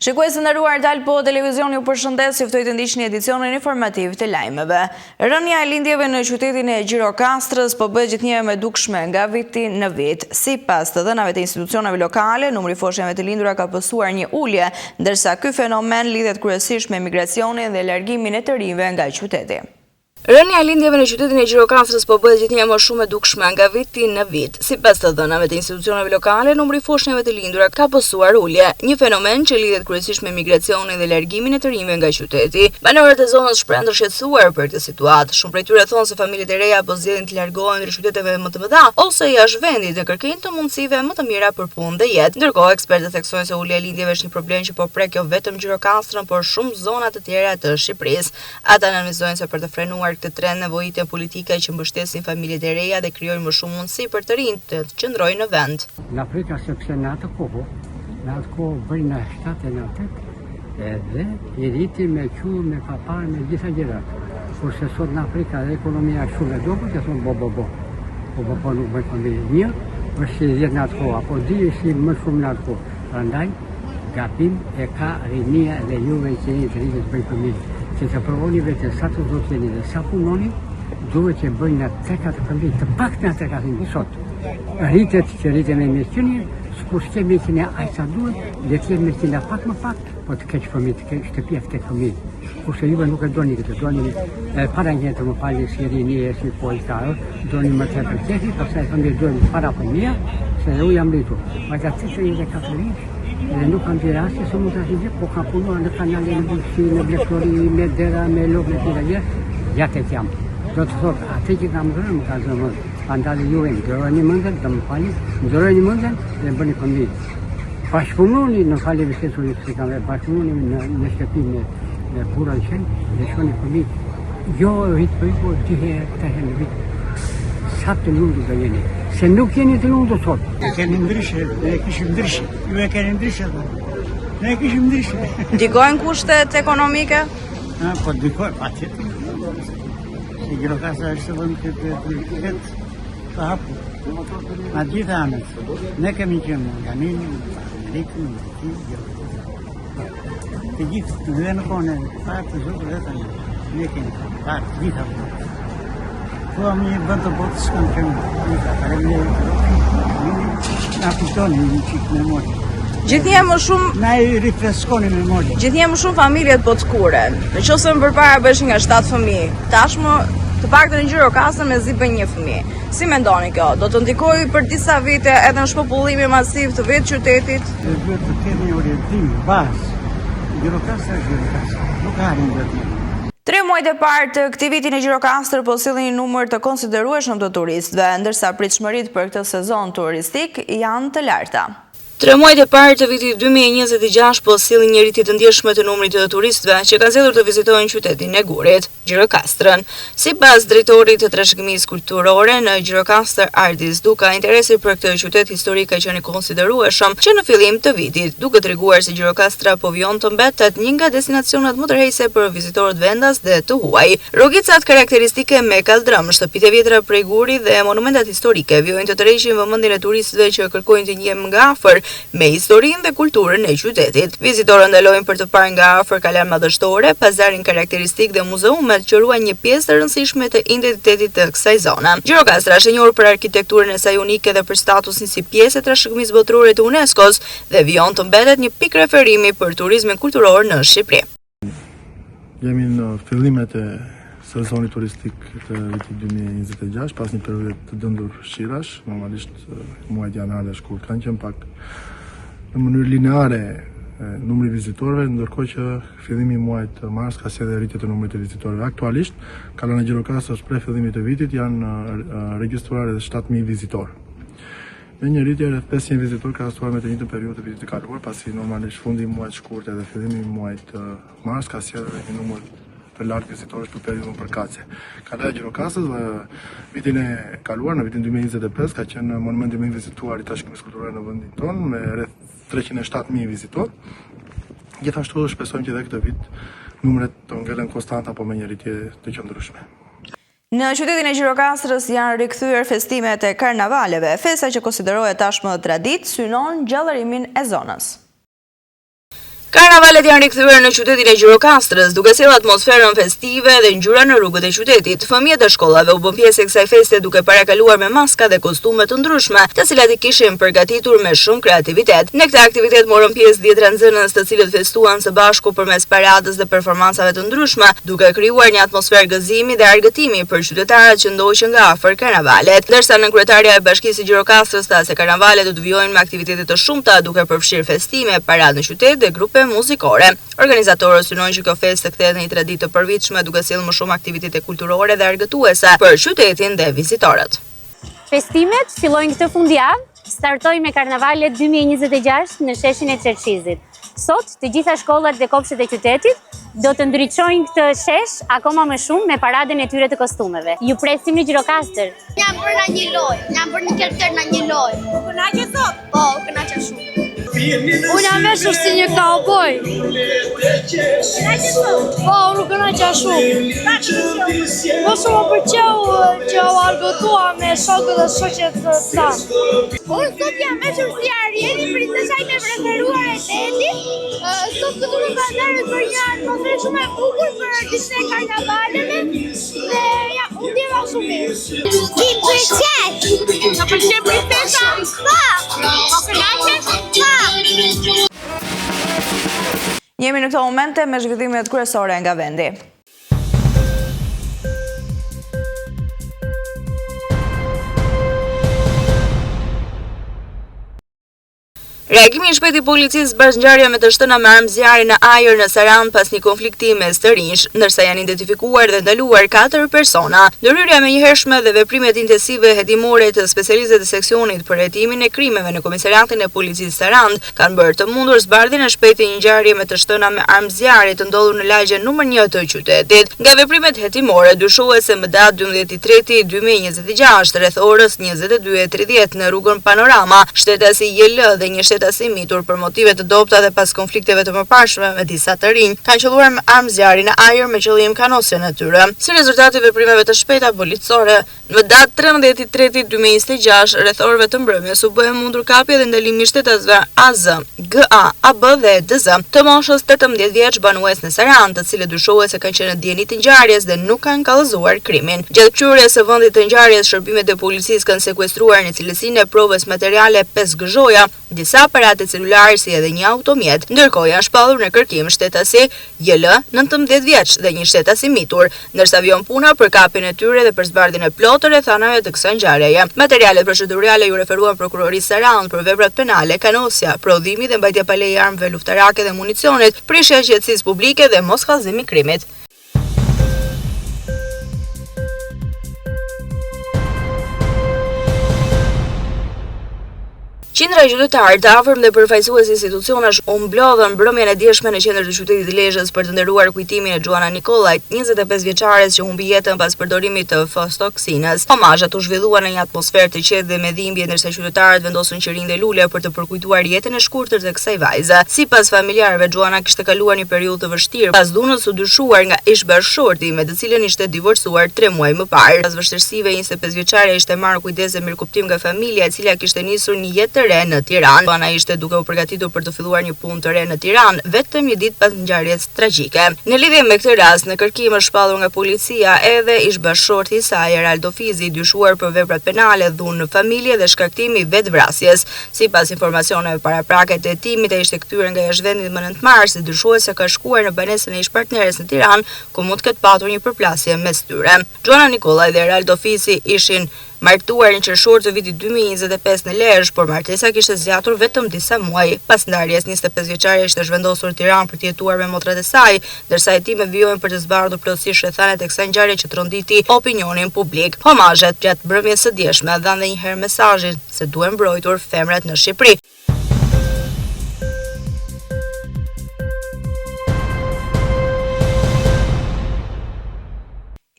Shikues të nderuar, Dal Po Televizioni ju përshëndes, ju ftoj të ndiqni edicionin informativ të lajmeve. Rënja e lindjeve në qytetin e Gjirokastrës po bëhet gjithnjë më dukshme nga viti në vit. Sipas të dhënave të institucioneve lokale, numri foshnjave të lindura ka pësuar një ulje, ndërsa ky fenomen lidhet kryesisht me migracionin dhe largimin e të rinjve nga qyteti. Rënja e lindjeve në qytetin e Gjirokastrës po bëhet gjithnjë më shumë e dukshme nga viti në vit. Sipas të dhënave të institucioneve lokale, numri foshnjave të lindura ka pësuar ulje, një fenomen që lidhet kryesisht me migracionin dhe largimin e të rinjve nga qyteti. Banorët e zonës shprehen të shqetësuar për këtë situatë. Shumë prej tyre thonë se familjet e reja po zgjedhin të largohen ndër qyteteve më të mëdha ose jashtë vendit në kërkesë të mundësive më të mira për punë dhe jetë. Ndërkohë, ekspertët theksojnë se ulja e lindjeve është një problem që po prek jo vetëm Gjirokastrën, por shumë zona të tjera të Shqipërisë. Ata analizojnë se për të frenuar këtë trend nevojitën politike që mbështesin familjet e reja dhe krijojnë më shumë mundësi për të rinjt të qëndrojnë në vend. Në Afrika sepse në atë kohë bëjnë në 7-8 edhe i riti me quë, me papar, me gjitha gjërat. Kurse sot në Afrika dhe ekonomia shumë e dobët, e thonë bo. Po nuk bëjnë familje. Një, është si 10 në atë kohë, apo 2 si më shumë në atë kohë. Prandaj, gabim e ka rinia dhe juve që jeni të rinjë të bëjnë familje. Që të provoni vetë sa të do të jeni dhe sa punoni, duhet që bëjnë në 3-4 familje, të pak në 3-4 familje sot. Rritet që rritet me mirëqenie, kur s'ke mirëqenie aq sa duhet, le të jetë mirëqenia pak më pak, po të keq familje, të keq shtëpia, të keq familje. Kurse juve nuk e doni këtë, doni para një të më falje si rinie, si polkarë, doni më tepër keqi, pastaj familje doni para familja, se dhe u jam rritur. Ata 34 vjeç, dhe nuk kanë të raste se mund të ashtë po ka punuar në kanale në Bulqi, në Blektori, me dera, me lobë, me tira gjë, jatet jam. Do të thotë, atë që kam gërë, më ka zëmën. Andale juve, ndërojnë mëndën, të më fali, ndërojnë mëndën dhe më bëni familje. Bashkëpunoni, në fali vështeturit që kam bashkëpunoni në shtëpi me bura në qenë, dhe shoni familje. Jo rritë për po 2 herë, 3 herë në vitë. Sa të lundu të jeni. Se nuk jeni të lundu sot. Ne keni ndryshe, ne kishim ndryshe. Ju e keni ndryshe, ne kishim ndryshe. Ndikojnë kushtet ekonomike? Po ndikojnë, pa tjetë. Se Gjirokastra është vënd këtë të hapu. Ma gjitha anët. Ne kemi qenë në Janini, në Amerikën, në Gjirokastra. Të gjithë, dhe në kone, pa të zotë dhe të një. Ne kemi parë, gjitha përë. Po a mi vend të botës kanë këmë na pitoni një qikë memori. Gjithnjë më shumë Na i rifreskoni memori. Gjithnjë më shumë familjet po të kuren. Në qoftë më përpara bëshin nga 7 fëmijë. Tashmë të paktën në Gjirokastrën me zi bën 1 fëmijë. Si mendoni kjo? Do të ndikojë për disa vite edhe në shpopullimin masiv të vetë qytetit? Duhet të kemi një orientim bazë. Gjirokastra është Gjirokastra. Nuk ka një vetë. 3 muajt e parë të këtij viti në Gjirokastrë po sillin një numër të konsiderueshëm të turistëve, ndërsa pritshmëritë për këtë sezon turistik janë të larta. 3 muajt e parë të vitit 2026 po sillin një rritje të ndjeshme të numrit të turistëve që kanë zgjedhur të vizitojnë qytetin e Gurit, Gjirokastrën. Sipas drejtorit të trashëgimisë kulturore në Gjirokastër, Ardis Duka, interesi për këtë qytet historik ka qenë i konsiderueshëm që në fillim të vitit, duke treguar se Gjirokastra po vijon të mbetet një nga destinacionet më tërheqëse për vizitorët vendas dhe të huaj. Rrogicat karakteristike me kaldrëm, shtëpitë e vjetra prej Gurit dhe monumentat historike vijojnë të tërheqin vëmendjen e turistëve që kërkojnë të njihen nga afër me historinë dhe kulturën e qytetit. Vizitorët ndalojnë për të parë nga afër kalan madhështore, pazarin karakteristik dhe muzeumet që ruajnë një pjesë të rëndësishme të identitetit të kësaj zone. Gjirokastra është e njohur për arkitekturën e saj unike dhe për statusin si pjesë e trashëgimisë botërore të UNESCO-s dhe vijon të mbetet një pikë referimi për turizmin kulturor në Shqipëri. Jemi në fillimet e sezonit turistik të vitit 2026, pas një periudhe të dëndur shqirash, normalisht muajt janar dhe shkurt kanë qenë pak në mënyrë lineare numri vizitorëve, ndërkohë që fillimi i muajit mars ka sjellë rritje të numrit të vizitorëve. Aktualisht, kalon e Gjirokastrës prej fillimit të vitit janë regjistruar edhe 7.000 vizitorë. Me një rritje rreth 500 vizitorë ka rastësuar me të njëjtën periudhë të vitit të kaluar, pasi normalisht fundi i muajit shkurt edhe fillimi i muajit mars ka sjellë një numër të lartë vizitorësh për periudhën përkatëse. Kalaja e Gjirokastrës vitin e kaluar, në vitin 2025, ka qenë monumenti më i vizituar i trashëgimisë kulturore në vendin tonë me rreth 307.000 vizitorë. Gjithashtu shpresojmë që edhe këtë vit numret të ngelen konstant apo me një rritje të qëndrueshme. Në qytetin e Gjirokastrës janë rikthyer festimet e karnavaleve. Festa që konsiderohet tashmë traditë synon gjallërimin e zonës. Karnavalet janë rikthyer në qytetin e Gjirokastrës, duke sjellë atmosferën festive dhe ngjyra në rrugët e qytetit. Fëmijët e shkollave u bën pjesë e kësaj feste duke parakaluar me maska dhe kostume të ndryshme, të cilat I kishin përgatitur me shumë kreativitet. Në këtë aktivitet morën pjesë 10 nxënës, të cilët festuan së bashku përmes paradës dhe performancave të ndryshme, duke krijuar një atmosferë gëzimi dhe argëtimi për qytetarët që ndoqën nga afër karnavalet. Ndërsa nënkryetaria e Bashkisë së Gjirokastrës tha se karnavalet do të vijojnë me aktivitete të shumta, duke përfshirë festime, paradë në qytet dhe grupe muzikore. Organizatorët synojnë që kjo festë kthehet në një traditë të përvitshme, duke sjellë më shumë aktivitete kulturore dhe argëtuese për qytetin dhe vizitorët. Festimet fillojnë këtë fundjavë, startoj me karnavalet 2026 në sheshin e Çerçizit. Sot, të gjitha shkollat dhe kopshtet e qytetit do të ndriçojnë këtë shesh akoma më shumë me paradën e tyre të kostumeve. Ju presim në Gjirokastër. Jam bërë në një lojë, jam bërë një kerter në një lojë. U kënaqe sot? Po, u kënaqe shumë. Unë jam veshur si një cowboy. Kënaqe sot? Po, unë kënaqja shumë. Po shumë më pëlqeu që u argëtua me shokët dhe shoqet tanë. Unë sot jam veshur si Arieli, princesha ime e preferuar e Teti. Sot këtu në Pazarët për një atmosferë shumë e bukur për ditën e karnavaleve dhe ja, unë ndjeva shumë mirë. Ti pëlqet? Të pëlqen princesha? Po. Po kënaqesh? Po. Jemi në këto momente me zhvillimet kryesore nga vendi. Reagimi I shpejt I policisë bashkë ngjarja me të shtëna me armë zjarri në ajër në Sarandë pas një konflikti mes të rinj, ndërsa janë identifikuar dhe ndaluar 4 persona. Ndërhyrja menjëhershme dhe veprimet intensive hetimore të specialistëve të seksionit për hetimin e krimeve në komisariatin e policisë Sarandë kanë bërë të mundur zbardhjen e shpejtë e një ngjarje me të shtëna me armë zjarri të ndodhur në lagjen numër 1 të qytetit. Nga veprimet hetimore dyshohet se më datë 12/3/2026 rreth orës 22:30 në rrugën Panorama, shtetasi JL dhe një si mitur për motive të dobta dhe pas konflikteve të mëparshme me disa të rinj, kanë qelluar me armë zjarri në ajër me qëllim kanosjen e tyre. Si rezultati I veprimeve të shpejta policore, në datë 13/3/2026 rreth orëve të mbrëmjes u bë e mundur kapja dhe ndalimi I shtetasve AZ, GA, AB dhe DZ, të moshës 18 vjeç banues në Sarandë, të cilët dyshohet se kanë qenë djenit të ngjarjes dhe nuk kanë kallëzuar krimin. Gjatë qyrjes së vendit të ngjarjes, shërbimet e policisë kanë sekuestruar në cilësinë e provës materiale 5 gëzhoja, disa aparate celulare si edhe një automjet, ndërkohë janë shpallur në kërkim shtetasi JL 19 vjeç dhe një shtetasi mitur, ndërsa vijon puna për kapjen e tyre dhe për zbardhjen e plotë rrethanave të kësaj ngjarjeje. Materialet procedurale ju referuan prokurorisë Sarandë për veprat penale, kanosja, prodhimi dhe mbajtja pa leje armëve luftarake dhe municionit, prishja e qetësisë publike dhe mos kallëzimi I krimit. Qindra qytetarë të afërm dhe përfaqësues institucionesh u mblodhën mbrëmjen e dieshme në qendër të qytetit të Lezhës për të nderuar kujtimin e Gjuana Nikollajt, 25 vjeçares që humbi jetën pas përdorimit të fostoksinës. Homazhat u zhvilluan në një atmosferë të qetë dhe me dhimbje, ndërsa qytetarët vendosën qirin dhe lule për të përkujtuar jetën e shkurtër të kësaj vajze. Sipas familjarëve, Gjuana kishte kaluar një periudhë të vështirë pas dhunës së dyshuar nga ish-bashkëshorti me të cilën ishte divorcuar 3 muaj më parë. Pas vështirësive, 25 vjeçaria ishte marrë kujdes dhe mirëkuptim nga familja, e cila kishte nisur një jetë të re në Tiranë. Gjuana ishte duke u përgatitur për të filluar një punë të re në Tiranë, vetëm një ditë pas ngjarjes tragjike. Në lidhje me këtë rast, në kërkim është shpallur nga policia edhe ish-bashkëshorti I saj, Eraldo Fizi, dyshuar për veprat penale, dhunë në familje dhe shkaktimi vetvrasjes. Sipas informacioneve paraprake të hetimit, ai ishte kthyer nga jashtvendit më 9 mars dhe dyshohet se ka shkuar në banesën e ish-partneres në Tiranë, ku mund të ketë patur një përplasje mes tyre. Gjuana Nikollaj dhe Eraldo Fizi ishin martuar në qershor të vitit 2025 në Lezhë, por martesa kishte zgjatur vetëm disa muaj. Pas ndarjes, 25 vjeçaria ishte zhvendosur në Tiranë për të jetuar me motrat e saj, ndërsa hetimet vijojnë për të zbardhur plotësisht rrethanet e kësaj ngjarje që tronditi opinionin publik. Homazhet gjatë mbrëmjes së dieshme dhanë edhe një herë mesazhin se duhen mbrojtur femrat në Shqipëri.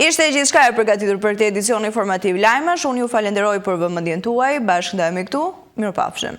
Ishte gjithçka e përgatitur për këtë edicion informativ lajmesh. Unë ju falenderoj për vëmendjen tuaj. Bashkë ndajemi këtu. Mirupafshim.